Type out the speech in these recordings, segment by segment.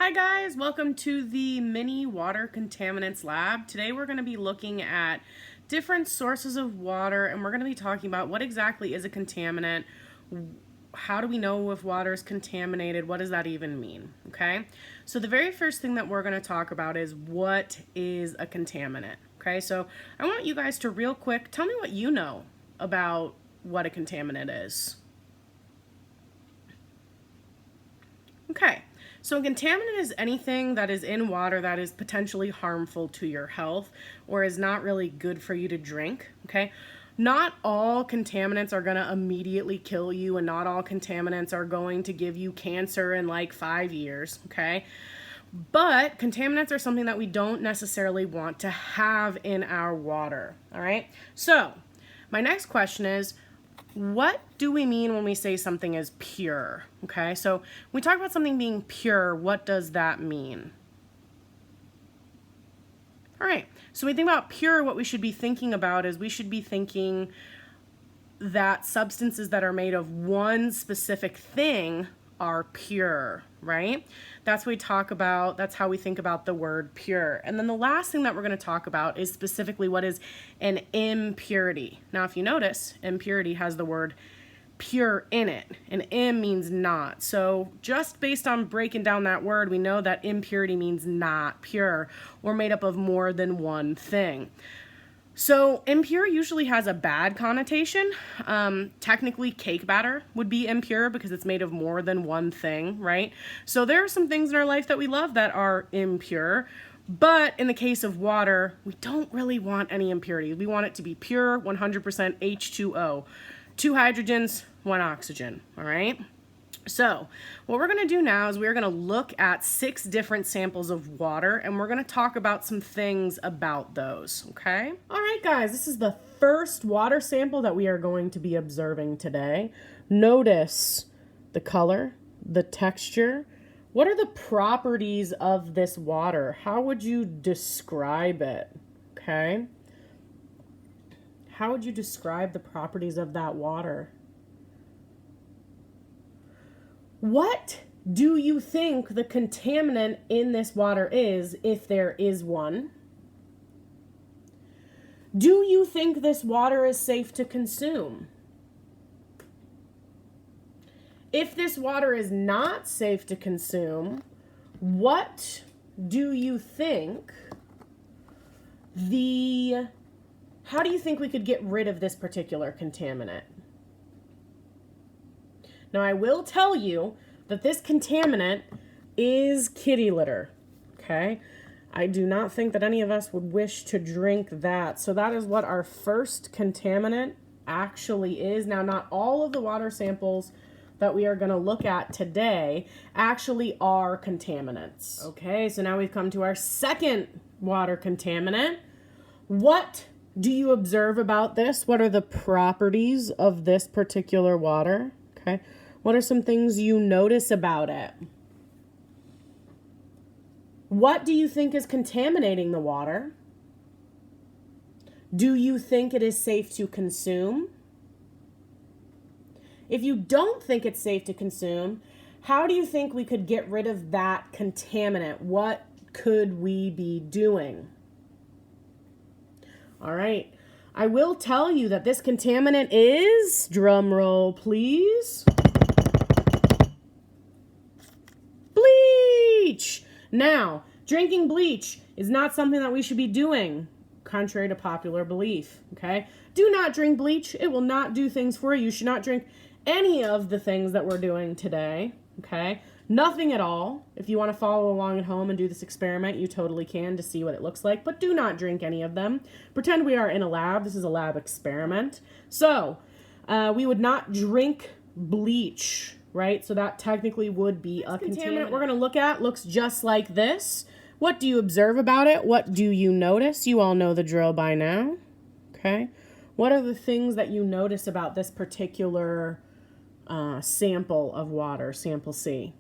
Hi guys, welcome to the mini water contaminants lab. Today we're going to be looking at different sources of water and we're going to be talking about what exactly is a contaminant, how do we know if water is contaminated, what does that even mean, okay? So the very first thing that we're going to talk about is what is a contaminant, okay? So I want you guys to real quick tell me what you know about what a contaminant is. Okay. So a contaminant is anything that is in water that is potentially harmful to your health or is not really good for you to drink, okay? Not all contaminants are going to immediately kill you, and not all contaminants are going to give you cancer in like 5 years, okay? But contaminants are something that we don't necessarily want to have in our water, all right? So my next question is, what do we mean when we say something is pure? Okay, so when we talk about something being pure, what does that mean? All right, so when we think about pure, what we should be thinking about is we should be thinking that substances that are made of one specific thing are pure, right? That's what we talk about. That's how we think about the word pure. And then the last thing that we're going to talk about is specifically what is an impurity. Now, if you notice, impurity has the word pure in it, and im means not. So just based on breaking down that word, we know that impurity means not pure or made up of more than one thing. So impure usually has a bad connotation. Technically, cake batter would be impure because it's made of more than one thing, right? So there are some things in our life that we love that are impure, but in the case of water, we don't really want any impurities. We want it to be pure, 100% H2O. 2 hydrogens, 1 oxygen, all right? So what we're going to do now is we're going to look at 6 different samples of water, and we're going to talk about some things about those, okay? All right, guys, this is the first water sample that we are going to be observing today. Notice the color, the texture. What are the properties of this water? How would you describe it, okay? How would you describe the properties of that water? What do you think the contaminant in this water is, if there is one? Do you think this water is safe to consume? If this water is not safe to consume, what do you think how do you think we could get rid of this particular contaminant? Now, I will tell you that this contaminant is kitty litter, okay? I do not think that any of us would wish to drink that. So that is what our first contaminant actually is. Now, not all of the water samples that we are going to look at today actually are contaminants. Okay, so now we've come to our second water contaminant. What do you observe about this? What are the properties of this particular water? Okay. What are some things you notice about it? What do you think is contaminating the water? Do you think it is safe to consume? If you don't think it's safe to consume, how do you think we could get rid of that contaminant? What could we be doing? All right. I will tell you that this contaminant is, drum roll please, bleach. Now, drinking bleach is not something that we should be doing, contrary to popular belief, okay? Do not drink bleach. It will not do things for you. You should not drink any of the things that we're doing today, okay? Nothing at all. If you want to follow along at home and do this experiment, you totally can to see what it looks like, but do not drink any of them. Pretend we are in a lab. This is a lab experiment. So, we would not drink bleach, right? So that technically would be a contaminant we're going to look at. Looks just like this. What do you observe about it? What do you notice? You all know the drill by now, okay? What are the things that you notice about this particular sample of water, sample C?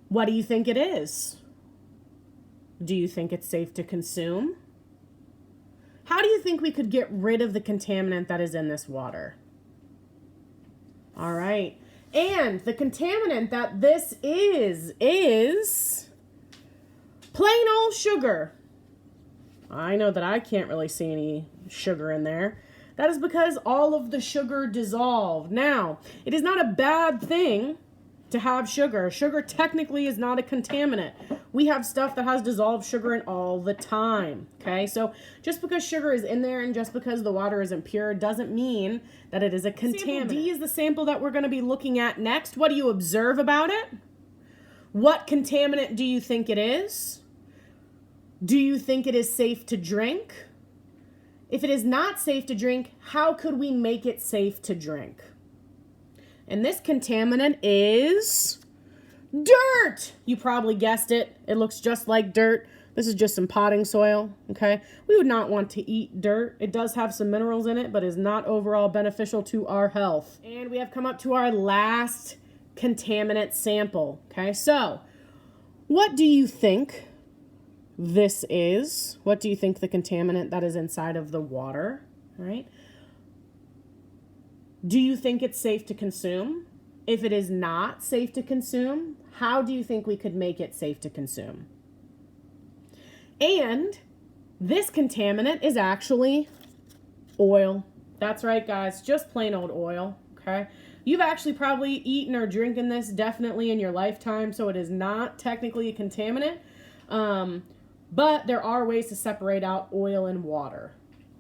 What do you think it is? Do you think it's safe to consume? How do you think we could get rid of the contaminant that is in this water? All right. And the contaminant that this is Plain old sugar. I know that I can't really see any sugar in there. That is because all of the sugar dissolved. Now, it is not a bad thing to have sugar. Sugar technically is not a contaminant. We have stuff that has dissolved sugar in all the time, okay? So just because sugar is in there and just because the water isn't pure doesn't mean that it is a contaminant. Sample D is the sample that we're going to be looking at next. What do you observe about it? What contaminant do you think it is? Do you think it is safe to drink? If it is not safe to drink, how could we make it safe to drink? And this contaminant is dirt. You probably guessed it. It looks just like dirt. This is just some potting soil, okay? We would not want to eat dirt. It does have some minerals in it, but is not overall beneficial to our health. And we have come up to our last contaminant sample, okay? So, what do you think this is? What do you think the contaminant that is inside of the water, right? Do you think it's safe to consume? If it is not safe to consume, how do you think we could make it safe to consume? And this contaminant is actually oil. That's right, guys, just plain old oil, okay? You've actually probably eaten or drinking this definitely in your lifetime, so it is not technically a contaminant. But there are ways to separate out oil and water,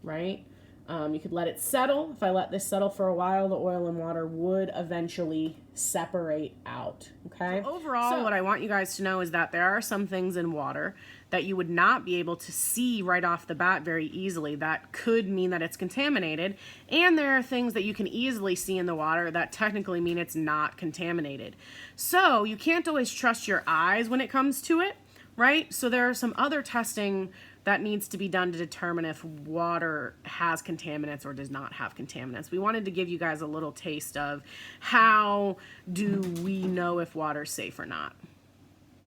right? You could let it settle. If I let this settle for a while, the oil and water would eventually separate out, okay? So overall, what I want you guys to know is that there are some things in water that you would not be able to see right off the bat very easily. That could mean that it's contaminated. And there are things that you can easily see in the water that technically mean it's not contaminated. So you can't always trust your eyes when it comes to it, right? So there are some other testing that needs to be done to determine if water has contaminants or does not have contaminants. We wanted to give you guys a little taste of how do we know if water's safe or not.